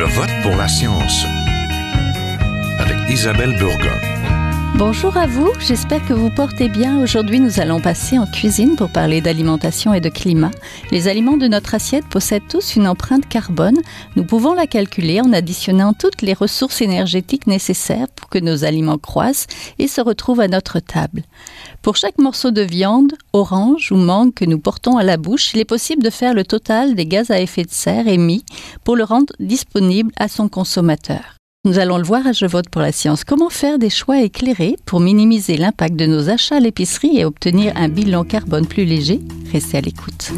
Je vote pour la science avec Isabelle Burgon. Bonjour à vous, j'espère que vous portez bien. Aujourd'hui, nous allons passer en cuisine pour parler d'alimentation et de climat. Les aliments de notre assiette possèdent tous une empreinte carbone. Nous pouvons la calculer en additionnant toutes les ressources énergétiques nécessaires pour que nos aliments croissent et se retrouvent à notre table. Pour chaque morceau de viande, orange ou mangue que nous portons à la bouche, il est possible de faire le total des gaz à effet de serre émis pour le rendre disponible à son consommateur. Nous allons le voir à Je vote pour la science. Comment faire des choix éclairés pour minimiser l'impact de nos achats à l'épicerie et obtenir un bilan carbone plus léger? Restez à l'écoute.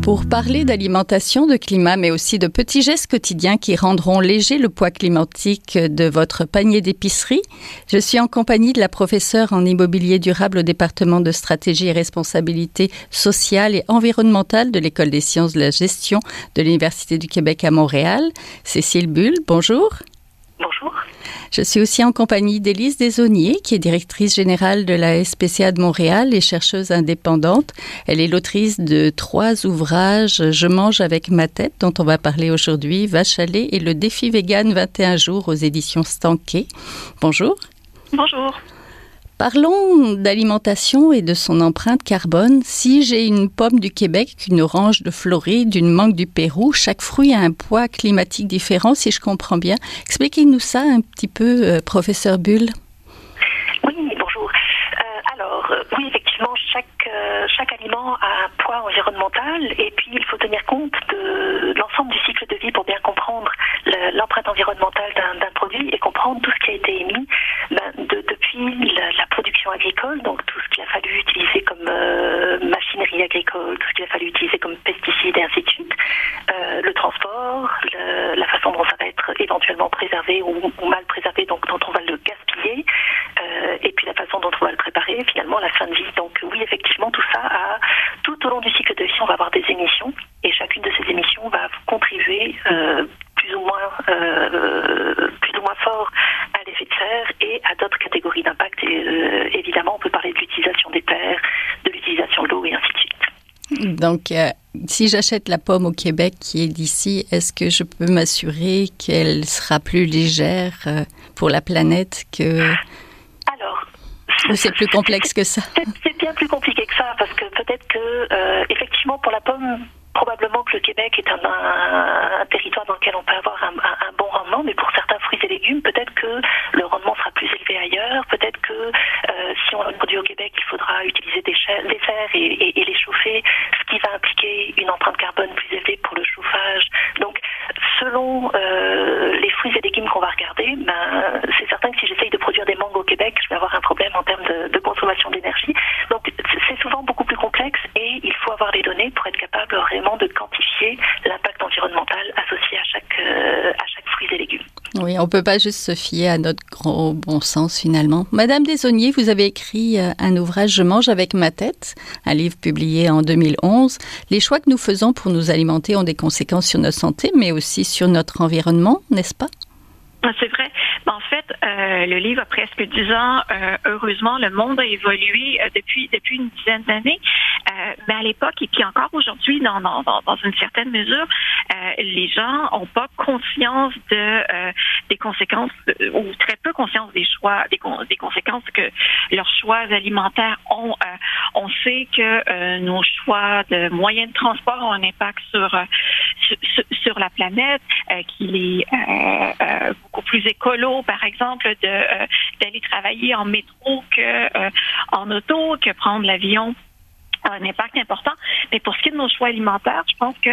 Pour parler d'alimentation, de climat, mais aussi de petits gestes quotidiens qui rendront léger le poids climatique de votre panier d'épicerie, je suis en compagnie de la professeure en immobilier durable au département de stratégie et responsabilité sociale et environnementale de l'École des sciences de la gestion de l'Université du Québec à Montréal, Cécile Bull. Bonjour. Bonjour. Je suis aussi en compagnie d'Élise Desaulniers, qui est directrice générale de la SPCA de Montréal et chercheuse indépendante. Elle est l'autrice de 3 ouvrages, Je mange avec ma tête, dont on va parler aujourd'hui, Vache à lait et le défi vegan 21 jours aux éditions Stanké. Bonjour. Bonjour. Parlons d'alimentation et de son empreinte carbone. Si j'ai une pomme du Québec, une orange de Floride, une mangue du Pérou, chaque fruit a un poids climatique différent, si je comprends bien. Expliquez-nous ça un petit peu, professeur Bull. Oui, bonjour. Oui, effectivement, chaque aliment a un poids environnemental et puis il faut tenir compte de l'ensemble du cycle de vie pour bien comprendre l'empreinte environnementale d'un produit et comprendre tout ce qui a été émis depuis la production agricole, donc tout ce qu'il a fallu utiliser comme machinerie agricole, tout ce qu'il a fallu utiliser comme pesticides et ainsi de suite, le transport, la façon dont ça va être éventuellement préservé ou mal préservé, donc dont on va le gaspiller, et puis la façon dont on va le préparer, finalement la fin de vie. Donc oui, effectivement, tout ça, tout au long du cycle de vie, on va avoir des émissions, et chacune de ces émissions va contribuer plus ou moins fort à l'effet de serre et à d'autres catégories d'impact. Et évidemment, on peut parler de l'utilisation des terres, de l'utilisation de l'eau et ainsi de suite. Donc, si j'achète la pomme au Québec qui est d'ici, est-ce que je peux m'assurer qu'elle sera plus légère pour la planète que... Alors, ou c'est plus complexe que ça? C'est bien plus compliqué que ça, parce que peut-être que, effectivement, pour la pomme, probablement que le Québec est un territoire dans lequel on peut avoir un bon rendement, mais pour certains fruits et légumes, peut-être que le rendement sera plus élevé ailleurs. Peut-être que si on le produit au Québec, il faudra utiliser des serres et les chauffer, ce qui va impliquer une empreinte carbone plus élevée pour le chauffage. Donc, selon les fruits et légumes qu'on va regarder, c'est certain que si j'essaye de produire des mangues au Québec, je vais avoir un problème en termes de consommation d'énergie. Donc, c'est souvent beaucoup plus complexe et il faut avoir les données pour être capable vraiment de quantifier l'impact environnemental associé à chaque fruit et légumes. Oui, on ne peut pas juste se fier à notre gros bon sens finalement. Madame Desaulniers, vous avez écrit un ouvrage Je mange avec ma tête, un livre publié en 2011. Les choix que nous faisons pour nous alimenter ont des conséquences sur notre santé, mais aussi sur notre environnement, n'est-ce pas? C'est vrai. En fait, le livre a presque 10 ans. Heureusement, le monde a évolué depuis une dizaine d'années. Mais à l'époque, et puis encore aujourd'hui, dans une certaine mesure, les gens n'ont pas conscience des conséquences, ou très peu conscience des choix, des conséquences que leurs choix alimentaires ont. On sait que nos choix de moyens de transport ont un impact sur la planète, qu'il est beaucoup plus écolo, par exemple, d'aller travailler en métro qu'en auto, que prendre l'avion a un impact important. Mais pour ce qui est de nos choix alimentaires, je pense que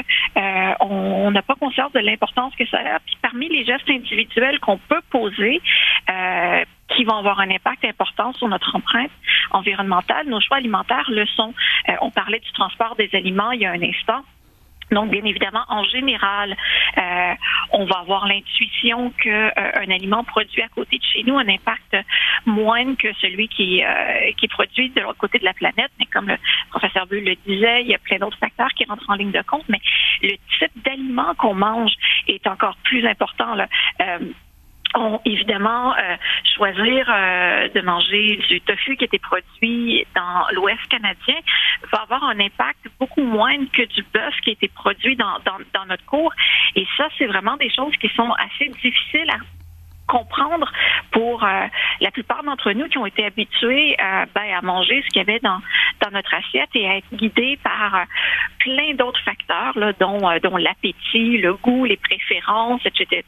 on n'a pas conscience de l'importance que ça a. Puis parmi les gestes individuels qu'on peut poser, qui vont avoir un impact important sur notre empreinte environnementale, nos choix alimentaires le sont. On parlait du transport des aliments il y a un instant. Donc, bien évidemment, en général, on va avoir l'intuition qu'un aliment produit à côté de chez nous a un impact moindre que celui qui est produit de l'autre côté de la planète. Mais comme le professeur Bull Bull le disait, il y a plein d'autres facteurs qui rentrent en ligne de compte, mais le type d'aliment qu'on mange est encore plus important, là. Évidemment, choisir de manger du tofu qui a été produit dans l'Ouest canadien va avoir un impact beaucoup moindre que du bœuf qui a été produit dans notre cour. Et ça, c'est vraiment des choses qui sont assez difficiles à comprendre pour la plupart d'entre nous qui ont été habitués à manger ce qu'il y avait dans notre assiette et à être guidés par plein d'autres facteurs, là, dont l'appétit, le goût, les préférences, etc.,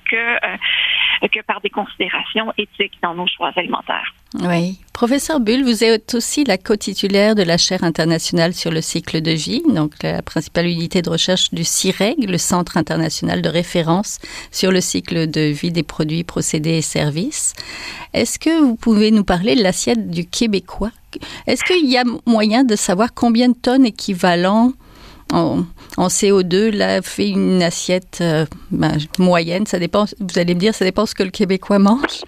que par des considérations éthiques dans nos choix alimentaires. Oui. Professeur Bull, vous êtes aussi la co-titulaire de la chaire internationale sur le cycle de vie, donc la principale unité de recherche du CIREG, le Centre international de référence sur le cycle de vie des produits, procédés et services. Est-ce que vous pouvez nous parler de l'assiette du Québécois? Est-ce qu'il y a moyen de savoir combien de tonnes équivalent en CO2 là, fait une assiette moyenne? Ça dépend, vous allez me dire, ça dépend ce que le Québécois mange?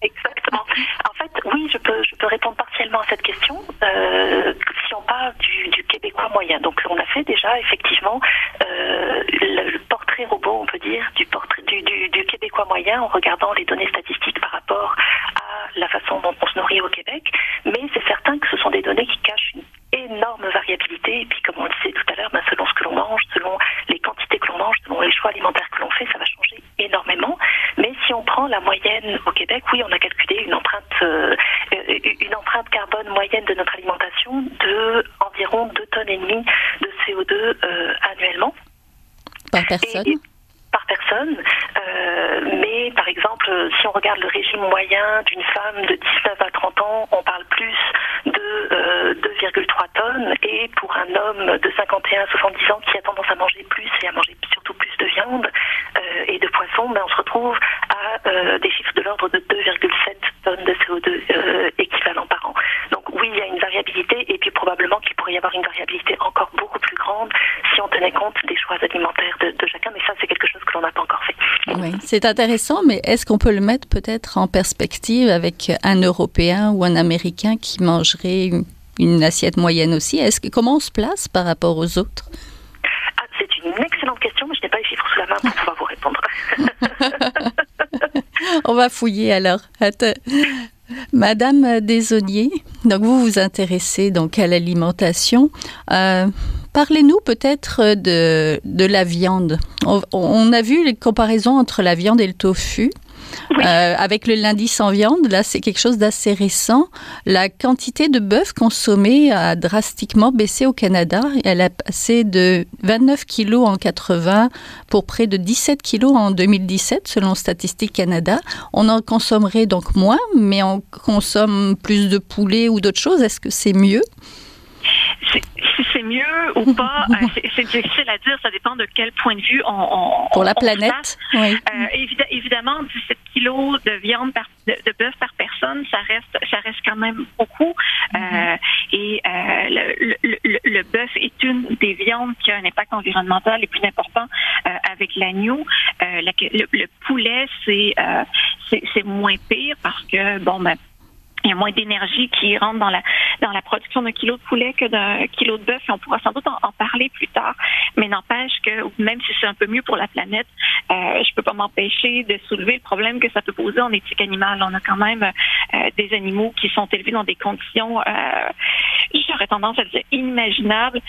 Exactement. En fait, oui, je peux répondre partiellement à cette question. Si on parle du Québécois moyen, donc on a fait déjà effectivement le portrait robot, on peut dire, du Québécois moyen en regardant les données statistiques par rapport à la façon dont on se nourrit au Québec. Mais c'est certain que ce sont des données qui cachent une énorme variabilité. Et puis, comme on le sait tout à l'heure, selon ce que l'on mange, selon les quantités que l'on mange, selon les choix alimentaires que l'on fait, ça va changer énormément. Mais si on prend la moyenne au Québec, oui, on a calculé une empreinte carbone moyenne de notre alimentation de environ 2,5 tonnes de CO2 annuellement. Par personne? Par personne. Mais par exemple, si on regarde le régime moyen d'une femme de 19 à 30 ans, on parle plus de 2,3 tonnes. Et pour un homme de 51 à 70 ans qui a tendance à manger plus et à manger surtout plus de viande et de poisson, on se retrouve à des chiffres de l'ordre de 2,7 tonnes de CO2 équivalent par an. Donc oui, il y a une variabilité et puis probablement qu'il pourrait y avoir une variabilité encore beaucoup plus grande si on tenait compte des choix alimentaires de chacun. Mais ça, c'est quelque chose que l'on n'a pas encore fait. Oui, c'est intéressant, mais est-ce qu'on peut le mettre peut-être en perspective avec un Européen ou un Américain qui mangerait une assiette moyenne aussi? Comment on se place par rapport aux autres? C'est une excellente question, mais je n'ai pas les chiffres sous la main pour pouvoir vous répondre. On va fouiller alors. Madame Desaulniers, donc vous vous intéressez donc à l'alimentation. Parlez-nous peut-être de la viande. On a vu les comparaisons entre la viande et le tofu. Oui. Avec le lundi sans viande, là, c'est quelque chose d'assez récent. La quantité de bœuf consommée a drastiquement baissé au Canada. Elle a passé de 29 kilos en 80 pour près de 17 kilos en 2017, selon Statistique Canada. On en consommerait donc moins, mais on consomme plus de poulet ou d'autres choses. Est-ce que c'est mieux? Si c'est mieux ou pas, c'est difficile à dire. Ça dépend de quel point de vue on pour la planète. Oui. Évidemment, 17 kilos de viande de bœuf par personne, ça reste quand même beaucoup. Et le bœuf est une des viandes qui a un impact environnemental les plus importants avec l'agneau. Le poulet, c'est moins pire parce que il y a moins d'énergie qui rentre dans la production d'un kilo de poulet que d'un kilo de bœuf, et on pourra sans doute en parler plus tard. Mais n'empêche que, même si c'est un peu mieux pour la planète, je peux pas m'empêcher de soulever le problème que ça peut poser en éthique animale. On a quand même des animaux qui sont élevés dans des conditions, j'aurais tendance à dire inimaginables,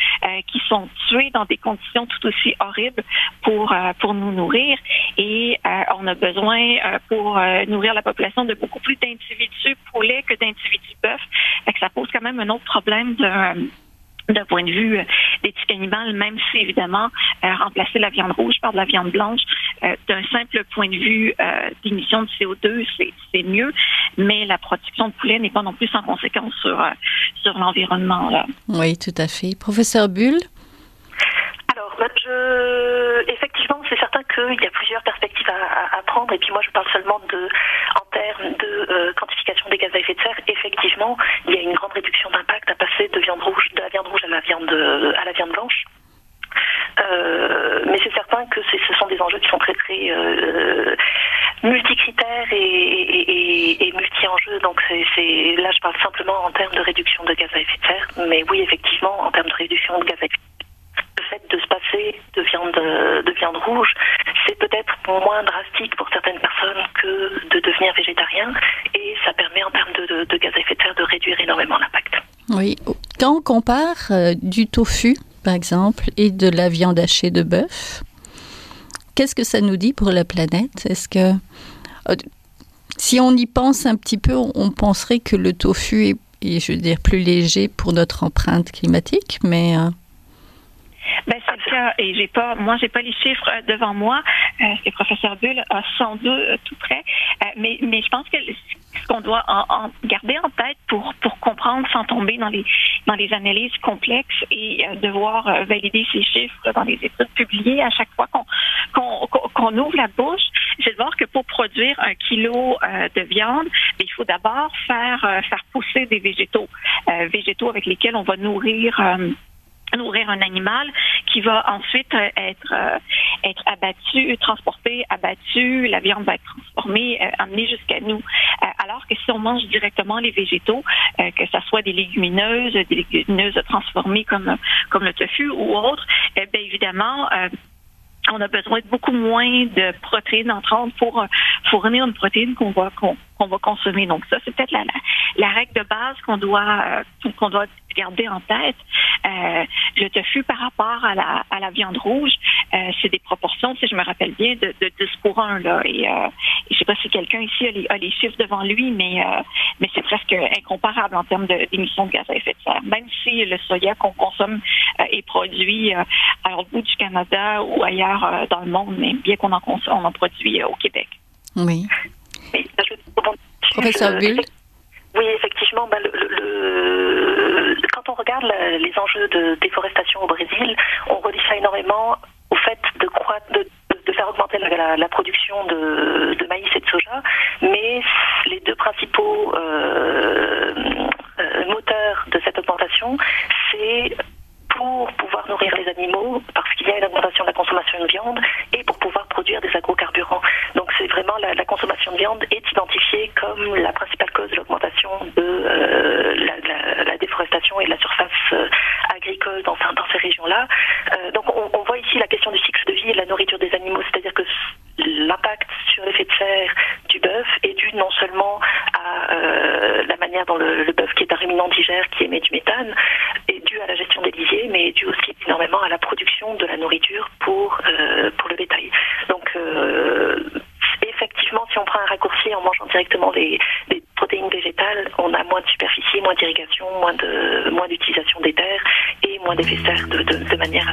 qui sont tués dans des conditions tout aussi horribles pour nous nourrir. Et on a besoin, pour nourrir la population, de beaucoup plus d'individus poulets que d'individus bœufs. Fait que ça pose quand même un autre problème d'un point de vue d'éthique animale, même si, évidemment, remplacer la viande rouge par de la viande blanche, d'un simple point de vue d'émission de CO2, c'est mieux, mais la production de poulet n'est pas non plus sans conséquence sur l'environnement. Là. Oui, tout à fait. Professeur Bull? Alors, effectivement, c'est certain qu'il y a plusieurs perspectives à prendre, et puis moi je parle seulement en termes de quantification des gaz à effet de serre. Effectivement, il y a une grande réduction d'impact à passer de la viande rouge à la viande blanche. Mais c'est certain que ce sont des enjeux qui sont très très multicritères et multi-enjeux. Donc là, je parle simplement en termes de réduction de gaz à effet de serre. Mais oui, effectivement, en termes de réduction de gaz à effet de serre, le fait de se passer de viande rouge, c'est peut-être moins drastique pour certaines personnes que de devenir végétarien, et ça permet en termes de gaz à effet de serre de réduire énormément l'impact. Oui, quand on compare du tofu, par exemple, et de la viande hachée de bœuf, qu'est-ce que ça nous dit pour la planète? Est-ce que, si on y pense un petit peu, on penserait que le tofu est, je veux dire, plus léger pour notre empreinte climatique, mais... Ben, c'est le cas, et j'ai pas les chiffres devant moi. C'est professeur Bull a 102 tout près. Mais je pense que ce qu'on doit en garder en tête pour comprendre sans tomber dans les analyses complexes et devoir valider ces chiffres dans les études publiées à chaque fois qu'on ouvre la bouche, c'est de voir que pour produire 1 kilo de viande, il faut d'abord faire pousser des végétaux avec lesquels on va nourrir un animal qui va ensuite être abattu, transporté, abattu, la viande va être transformée, amenée jusqu'à nous. Alors que si on mange directement les végétaux, que ça soit des légumineuses transformées comme le tofu ou autre, bien évidemment, on a besoin de beaucoup moins de protéines entrantes pour fournir une protéine qu'on va consommer. Donc ça, c'est peut-être la règle de base qu'on doit garder en tête. Le tofu par rapport à la viande rouge, c'est des proportions, si je me rappelle bien, de 10:1 là. Et je sais pas si quelqu'un ici a les chiffres devant lui, mais c'est presque incomparable en termes d'émissions de gaz à effet de serre. Même si le soya qu'on consomme est produit à l'autre bout du Canada ou ailleurs dans le monde, mais bien qu'on en produit au Québec. Oui. Mais, Professeur Bull. Oui, effectivement, quand on regarde les enjeux de déforestation au Brésil, on relie ça énormément au fait de faire augmenter la production de maïs et de soja, mais les deux principaux moteurs de cette augmentation, c'est pour pouvoir nourrir les animaux, parce qu'il y a une augmentation de la consommation de viande, et pour pouvoir produire des agrocarburants. Donc c'est vraiment la consommation de viande est identifiée comme la principale cause de l'augmentation de la déforestation et de la surface agricole dans ces régions-là. Donc on voit ici la question du cycle de vie et de la nourriture des animaux, c'est-à-dire que l'impact sur l'effet de serre du bœuf est dû non seulement à la manière dont le bœuf, qui est un ruminant digère, qui émet du méthane, est dû à la gestion des lisiers, mais est dû aussi énormément à la production de la nourriture pour le bétail. Donc effectivement, si on prend un raccourci en mangeant directement des protéines végétales, on a moins de superficie, moins d'irrigation, moins d'utilisation des terres et moins d'effets de serre de manière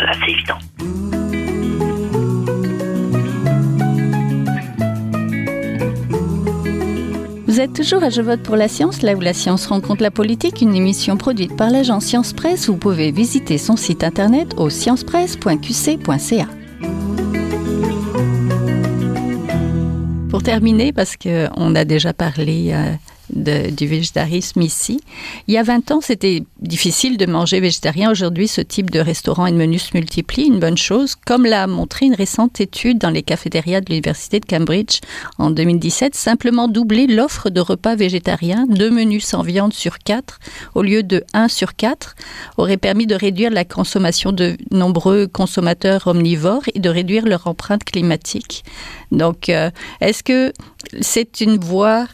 assez évidente. Vous êtes toujours à Je vote pour la science, là où la science rencontre la politique, une émission produite par l'agence Science Presse. Vous pouvez visiter son site internet au sciencepresse.qc.ca. Pour terminer, parce qu'on a déjà parlé du végétarisme ici, il y a 20 ans, c'était difficile de manger végétarien. Aujourd'hui, ce type de restaurant et de menus se multiplie, une bonne chose, comme l'a montré une récente étude dans les cafétérias de l'Université de Cambridge en 2017. Simplement doubler l'offre de repas végétariens, 2 menus sans viande sur 4, au lieu de 1 sur 4, aurait permis de réduire la consommation de nombreux consommateurs omnivores et de réduire leur empreinte climatique. Donc, est-ce que c'est une voie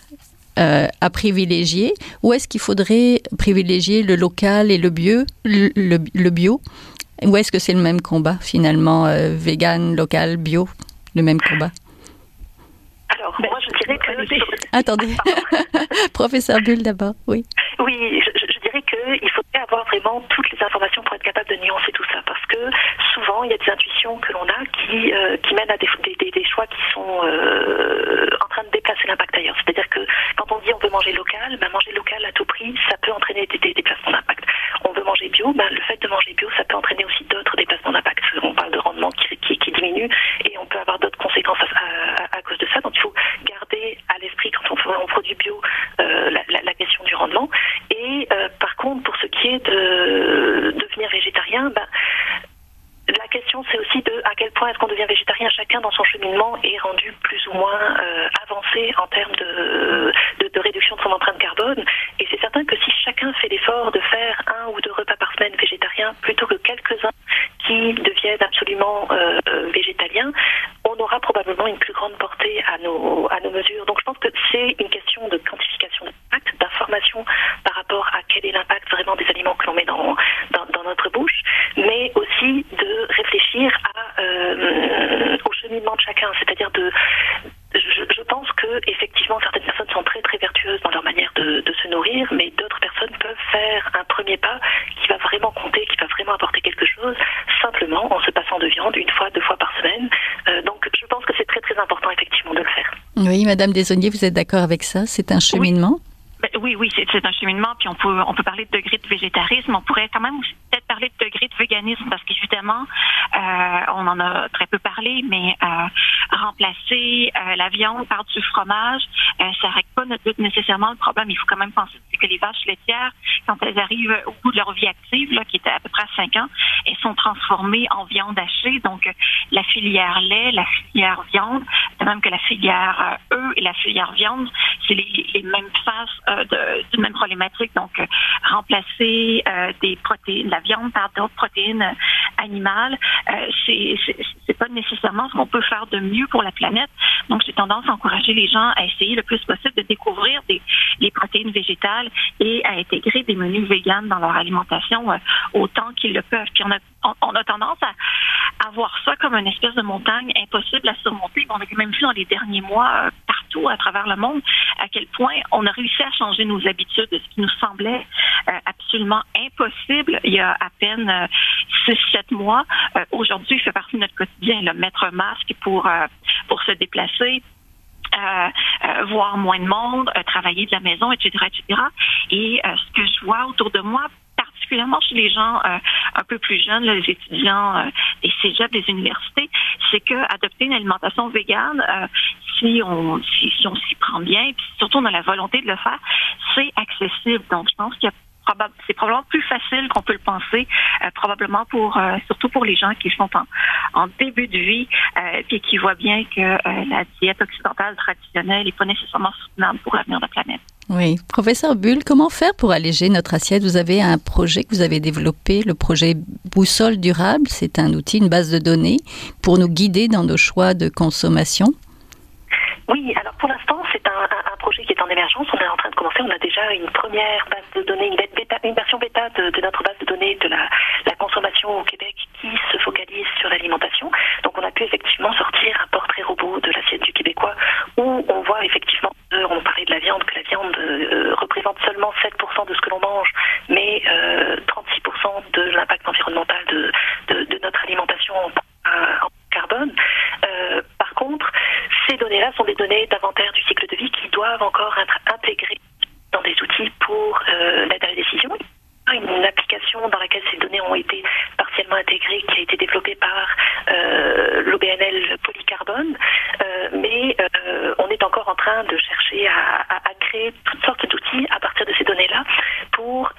à privilégier, ou est-ce qu'il faudrait privilégier le local et le bio, ou est-ce que c'est le même combat finalement, vegan, local, bio, le même combat? Alors, moi je dirais que... Attendez, professeur Bull d'abord, oui. Oui, je dirais qu'il faudrait avoir vraiment toutes les informations pour être capable de nuancer tout ça, parce que souvent il y a des intuitions que l'on a qui mènent à des choix qui sont en train de déplacer l'impact ailleurs. C'est-à-dire que quand on dit on veut manger local, manger local à tout prix, ça peut entraîner des déplacements d'impact. On veut manger bio, le fait de manger bio, ça peut entraîner aussi d'autres déplacements d'impact. On parle de rendement qui diminue et on peut avoir d'autres conséquences à cause de ça. Donc il faut garder à l'esprit quand on produit bio la question du rendement. Et par contre, pour ce qui est de devenir végétarien, la question c'est aussi de à quel point est-ce qu'on devient végétarien, chacun dans son cheminement est rendu plus ou moins avancé en termes de réduction de son empreinte carbone. Et c'est certain que si chacun fait l'effort de faire 1 ou 2 repas par semaine végétariens plutôt que quelques-uns qui deviennent absolument végétaliens, on aura probablement une plus grande portée à nos mesures. Donc je pense que c'est une question de quantification d'impact, d'information par rapport à quel est l'impact vraiment des aliments que l'on met dans notre bouche, mais aussi de réfléchir au cheminement de chacun, c'est-à-dire je pense que effectivement certaines personnes sont très très vertueuses dans leur manière de se nourrir, mais d'autres personnes peuvent faire un premier pas qui va vraiment compter, qui va vraiment apporter quelque chose, simplement en se passant de viande 1 fois, 2 fois par semaine. Donc je pense que c'est très très important effectivement de le faire. Oui, Madame Desaulniers, vous êtes d'accord avec ça? C'est un cheminement? Oui, c'est un cheminement, puis on peut parler de degré de végétarisme, on pourrait quand même aussi peut-être parler de degré de véganisme, parce qu'évidemment, on en a très peu parlé, mais remplacer la viande par du fromage, ça ne règle pas nécessairement le problème. Il faut quand même penser que les vaches laitières, quand elles arrivent au bout de leur vie active, là, qui était à peu près à 5 ans, elles sont transformées en viande hachée, donc la filière lait, la filière viande, de même que la filière œufs et la filière viande, c'est les mêmes faces d'une même problématique. Donc, remplacer des protéines, la viande par d'autres protéines animales, c'est pas nécessairement ce qu'on peut faire de mieux pour la planète. Donc, j'ai tendance à encourager les gens à essayer le plus possible de découvrir les protéines végétales et à intégrer des menus véganes dans leur alimentation autant qu'ils le peuvent. Puis on a tendance à voir ça comme une espèce de montagne impossible à surmonter. On a quand même vu dans les derniers mois partout à travers le monde à quel point on a réussi à changer nos habitudes, ce qui nous semblait absolument impossible il y a à peine 6-7 mois. Aujourd'hui, il fait partie de notre quotidien, là, mettre un masque pour se déplacer. Voir moins de monde, travailler de la maison, etc., etc. Et ce que je vois autour de moi, particulièrement chez les gens un peu plus jeunes, là, les étudiants des cégeps, des universités, c'est que adopter une alimentation végane, si on s'y prend bien, puis surtout on a la volonté de le faire, c'est accessible. Donc je pense qu'il y a c'est probablement plus facile qu'on peut le penser, probablement surtout pour les gens qui sont en début de vie et qui voient bien que la diète occidentale traditionnelle n'est pas nécessairement soutenable pour l'avenir de la planète. Oui. Professeur Bull, comment faire pour alléger notre assiette? Vous avez un projet que vous avez développé, le projet Boussole durable. C'est un outil, une base de données pour nous guider dans nos choix de consommation. Oui, alors pour l'instant, c'est un projet qui est en émergence. On est en train de commencer. On a déjà une première base de données, une version bêta de notre base de données de la consommation au Québec qui se focalise sur l'alimentation. Donc on a pu effectivement sortir un portrait robot de l'assiette du Québécois où on voit effectivement, on parlait de la viande, que la viande représente seulement 7% de ce que l'on mange, mais 36% de l'impact environnemental de notre alimentation en carbone. Par contre, ces données-là sont des données d'inventaire du cycle de vie qui doivent encore être intégrées dans des outils pour l'aide à la décision. Une application dans laquelle ces données ont été partiellement intégrées qui a été développée par l'OBNL Polycarbone, mais on est encore en train de chercher à créer toutes sortes d'outils à partir de ces données-là pour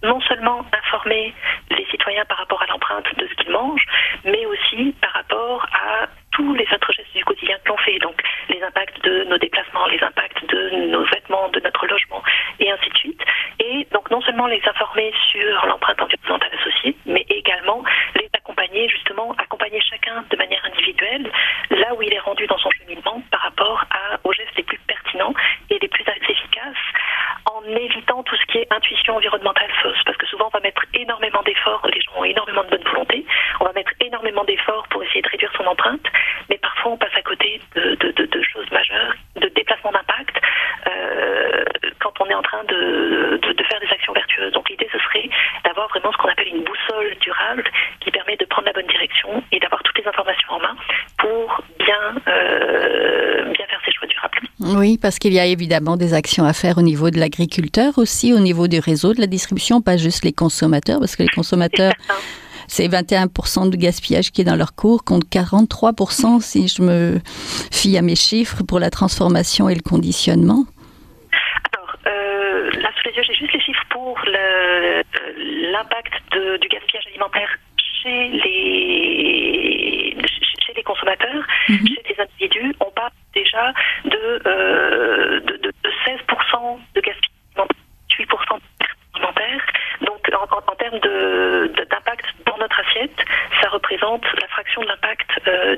non seulement informer les citoyens par rapport à l'empreinte de ce qu'ils mangent, mais aussi par rapport à tous les autres gestes du quotidien que l'on fait. Donc les impacts de nos déplacements, les impacts de nos vêtements, de notre logement, et ainsi de suite. Et donc non seulement les informer sur l'empreinte environnementale associée, mais également les accompagner, justement, accompagner chacun de manière individuelle, là où il est rendu dans son cheminement par rapport aux gestes les plus pertinents et les plus efficaces, en évitant tout ce qui est intuition environnementale fausse. Parce que souvent, on va mettre énormément d'efforts, les gens ont énormément de bonne volonté, on va mettre énormément d'efforts pour essayer de réduire son empreinte, mais parfois on passe à côté de choses majeures, de déplacement d'impact, quand on est en train de faire des actions vertueuses. Donc l'idée, ce serait d'avoir vraiment ce qu'on appelle une boussole durable qui permet de prendre la bonne direction et d'avoir toutes les informations en main pour bien faire ses choix durables. Oui, parce qu'il y a évidemment des actions à faire au niveau de l'agriculteur aussi, au niveau du réseau de la distribution, pas juste les consommateurs, parce que les consommateurs, c'est 21% de gaspillage qui est dans leur cours, contre 43% si je me fie à mes chiffres pour la transformation et le conditionnement. Alors, là sous les yeux, j'ai juste les chiffres pour l'impact du gaspillage alimentaire chez consommateurs, chez des individus, on parle déjà de 16% de gaspillage, 8% alimentaire. Donc en termes d'impact dans notre assiette, ça représente la fraction de l'impact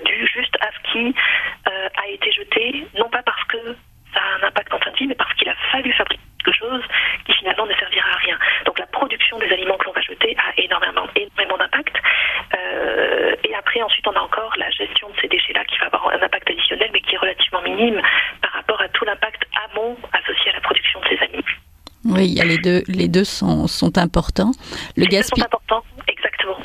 dû juste à ce qui a été jeté, non pas parce que ça a un impact en fin de vie, mais parce qu'il a fallu fabriquer quelque chose qui finalement ne servira à rien. Donc la production des aliments que l'on va jeter a énormément d'impact. Et après, ensuite, on a encore la gestion de ces déchets-là qui va avoir un impact additionnel, mais qui est relativement minime par rapport à tout l'impact amont associé à la production de ces aliments. Oui, il y a les deux sont importants. Les deux sont importants, exactement.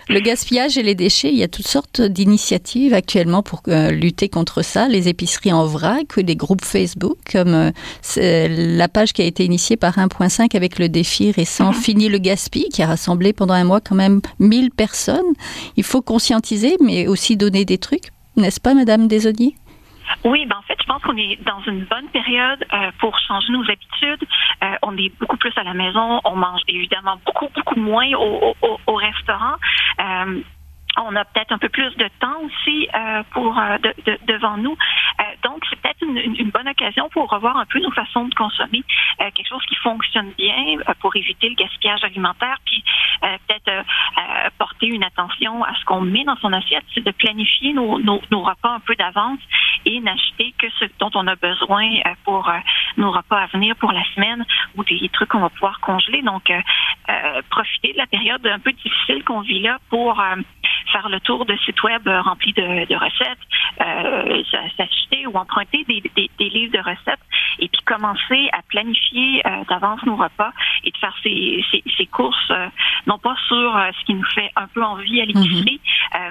Le gaspillage et les déchets, il y a toutes sortes d'initiatives actuellement pour lutter contre ça. Les épiceries en vrac, ou des groupes Facebook, comme la page qui a été initiée par 1.5 avec le défi récent Fini le gaspille, qui a rassemblé pendant un mois quand même 1000 personnes. Il faut conscientiser, mais aussi donner des trucs, n'est-ce pas, Madame Desaulniers? Oui, en fait, je pense qu'on est dans une bonne période pour changer nos habitudes. On est beaucoup plus à la maison. On mange évidemment beaucoup moins au restaurant. On a peut-être un peu plus de temps aussi devant nous. Donc, c'est peut-être une bonne occasion pour revoir un peu nos façons de consommer. Quelque chose qui fonctionne bien pour éviter le gaspillage alimentaire, puis peut-être porter une attention à ce qu'on met dans son assiette, c'est de planifier nos repas un peu d'avance et n'acheter que ce dont on a besoin pour nos repas à venir pour la semaine ou des trucs qu'on va pouvoir congeler. Donc, profiter de la période un peu difficile qu'on vit là pour faire le tour de sites web remplis de recettes, s'acheter ou emprunter des livres de recettes et puis commencer à planifier d'avance nos repas et de faire ces courses, non pas sur ce qui nous fait un peu envie à l'épicerie,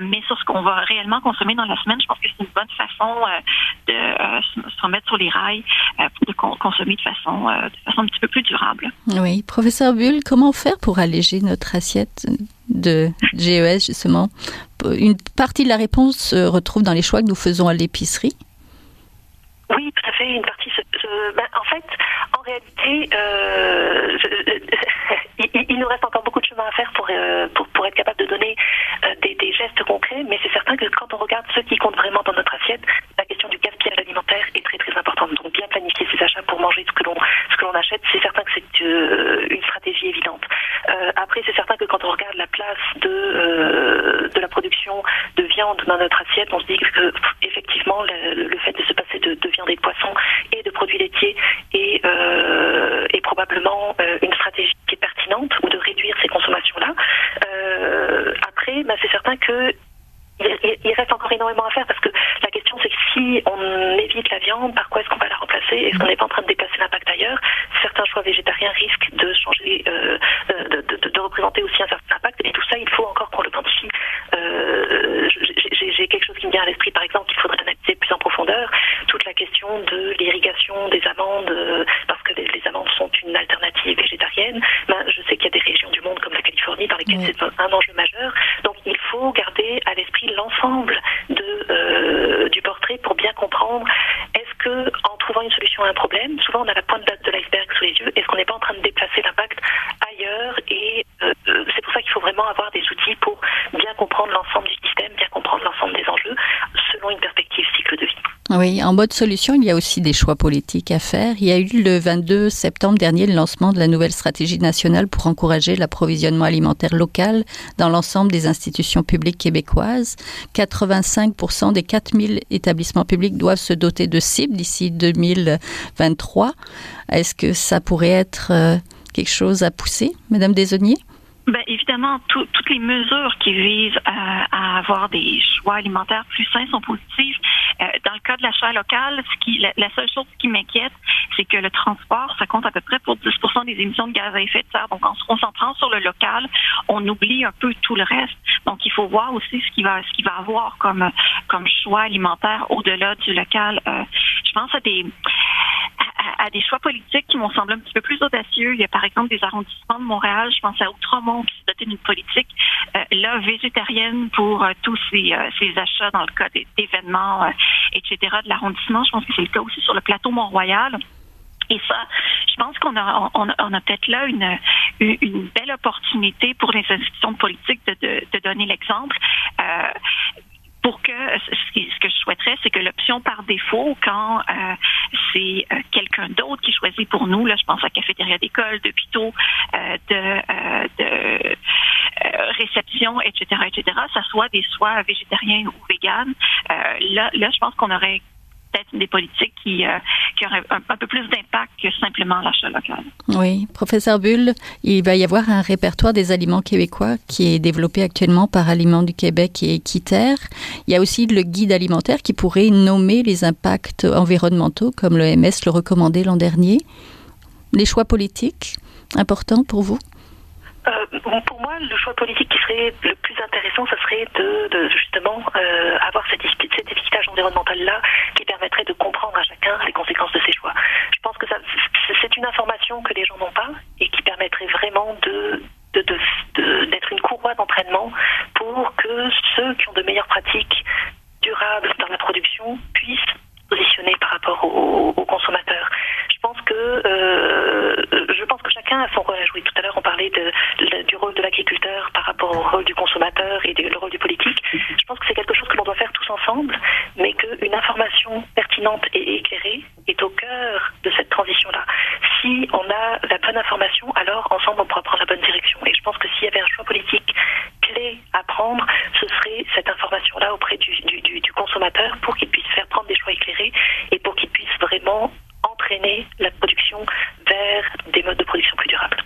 mais sur ce qu'on va réellement consommer dans la semaine. Je pense que c'est une bonne façon de se remettre sur les rails pour consommer de façon un petit peu plus durable. Oui. Professeur Bull, comment faire pour alléger notre assiette de GES, justement? Une partie de la réponse se retrouve dans les choix que nous faisons à l'épicerie. Oui, tout à fait. Une partie en fait, en réalité, il nous reste encore beaucoup de chemin à faire pour être capable de donner des gestes concrets, mais c'est certain que quand on regarde ce qui compte vraiment dans notre assiette, la question du gaspillage alimentaire est très très importante. Donc bien planifier ses achats pour manger ce que l'on achète, c'est certain que c'est une stratégie évidente. Après, c'est certain que quand on regarde la place de la production de viande dans notre assiette, on se dit que effectivement le fait de se passer de viande et de poisson et de produits laitiers est probablement une stratégie qui est pertinente, ou de réduire ces consommations-là. Après, c'est certain que il reste encore énormément à faire, parce que la question c'est que si on évite la viande, par quoi est-ce qu'on va la remplacer? Est-ce qu'on n'est pas en train de déplacer l'impact ailleurs? Certains choix végétariens risquent de changer, de représenter aussi un certain impact, et tout ça il faut encore qu'on le quantifie. J'ai quelque chose qui me vient à l'esprit, par exemple, qu'il faudrait analyser plus en profondeur, toute la question de l'irrigation des amandes, parce que les amandes sont une alternative végétarienne. Je sais qu'il y a des régions du monde comme la Californie dans lesquelles c'est un enjeu majeur. Donc il faut garder à l'esprit l'ensemble du portrait pour bien comprendre, est-ce que en trouvant une solution à un problème, souvent on a la pointe de l'iceberg sous les yeux, est-ce qu'on n'est pas en train de déplacer l'impact ailleurs? Et c'est pour ça qu'il faut vraiment avoir des outils pour bien comprendre l'ensemble du système, bien comprendre l'ensemble des enjeux selon une perspective cycle de vie. Oui, en mode solution, il y a aussi des choix politiques à faire. Il y a eu le 22 septembre dernier le lancement de la nouvelle stratégie nationale pour encourager l'approvisionnement alimentaire local dans l'ensemble des institutions publiques québécoises. 85% des 4000 établissements publics doivent se doter de cibles d'ici 2023. Est-ce que ça pourrait être quelque chose à pousser, Madame Desaulniers? Évidemment, toutes les mesures qui visent à avoir des choix alimentaires plus sains sont positives. Dans le cas de l'achat local, la seule chose qui m'inquiète, c'est que le transport, ça compte à peu près pour 10% des émissions de gaz à effet de serre. Donc, en se concentrant sur le local, on oublie un peu tout le reste. Donc, il faut voir aussi ce qu'il va avoir comme choix alimentaire au-delà du local. Je pense à des choix politiques qui m'ont semblé un petit peu plus audacieux. Il y a par exemple des arrondissements de Montréal, je pense à Outremont, qui se dotaient d'une politique végétarienne pour tous ces achats dans le cas d'événements, etc. de l'arrondissement. Je pense que c'est le cas aussi sur le plateau Mont-Royal. Et ça, je pense qu'on a peut-être là une belle opportunité pour les institutions politiques de donner l'exemple. pour que ce que je souhaiterais, c'est que l'option par défaut, quand c'est quelqu'un d'autre qui choisit pour nous, là, je pense à cafétéria d'école, d'hôpitaux, de réception, etc., ça soit des soins végétariens ou véganes. Là, je pense qu'on aurait peut-être des politiques qui auraient un peu plus d'impact que simplement l'achat local. Oui, professeur Bull, il va y avoir un répertoire des aliments québécois qui est développé actuellement par Aliments du Québec et Équiterre. Il y a aussi le guide alimentaire qui pourrait nommer les impacts environnementaux, comme l'OMS le recommandait l'an dernier. Les choix politiques, importants pour vous? Pour moi, le choix politique qui serait le plus intéressant, ce serait de justement avoir cet étiquetage environnemental-là qui permettrait de comprendre à chacun les conséquences de ses choix. Je pense que c'est une information que les gens n'ont pas et qui permettrait vraiment d'être une courroie d'entraînement pour que ceux qui ont de meilleures pratiques durables dans la production puissent positionner par rapport aux consommateurs. Je pense que chacun a son rôle à jouer. Tout à l'heure, on parlait du rôle de l'agriculteur par rapport au rôle du consommateur et le rôle du politique. Je pense que c'est quelque chose que l'on doit faire tous ensemble, mais qu'une information pertinente et éclairée est au cœur de cette transition-là. Si on a la bonne information, alors ensemble, on pourra prendre la bonne direction. Et je pense que s'il y avait un choix politique clé à prendre, ce serait cette information-là auprès du consommateur pour qu'il puisse faire prendre des choix éclairés et pour qu'il puisse vraiment entraîner la production vers des modes de production plus durables.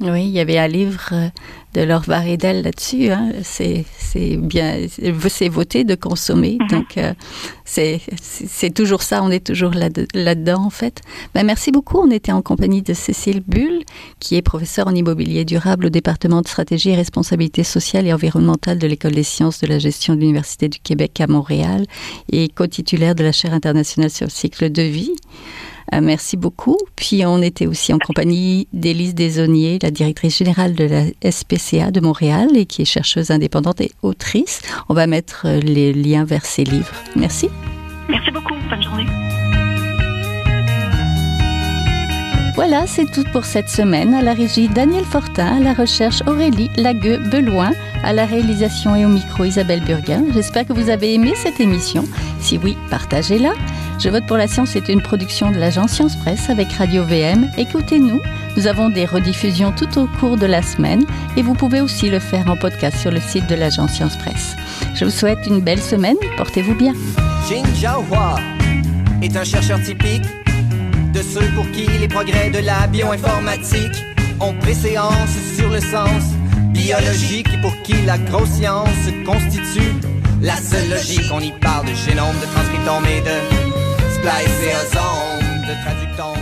Oui, il y avait un livre de Laure Varedel là-dessus. Hein. C'est voter de consommer. Mm-hmm. Donc, c'est toujours ça. On est toujours là-dedans, en fait. Ben, merci beaucoup. On était en compagnie de Cécile Bull, qui est professeure en immobilier durable au département de stratégie et responsabilité sociale et environnementale de l'École des sciences de la gestion de l'Université du Québec à Montréal et co-titulaire de la chaire internationale sur le cycle de vie. Merci beaucoup. Puis on était aussi en compagnie d'Élise Desaulniers, la directrice générale de la SPCA de Montréal et qui est chercheuse indépendante et autrice. On va mettre les liens vers ses livres. Merci. Merci beaucoup. Bonne journée. Voilà, c'est tout pour cette semaine. À la régie, Daniel Fortin, à la recherche, Aurélie Lagueux-Beloin, à la réalisation et au micro, Isabelle Burguin. J'espère que vous avez aimé cette émission. Si oui, partagez-la. Je vote pour la science est une production de l'agence Science Presse avec Radio VM. Écoutez-nous, nous avons des rediffusions tout au cours de la semaine et vous pouvez aussi le faire en podcast sur le site de l'agence Science Presse. Je vous souhaite une belle semaine, portez-vous bien. Jin Jiahua est un chercheur typique de ceux pour qui les progrès de la bioinformatique ont préséance sur le sens biologique et pour qui la grosse science constitue la seule logique. On y parle de génome, de transcriptome et de spliceosome, de traductome.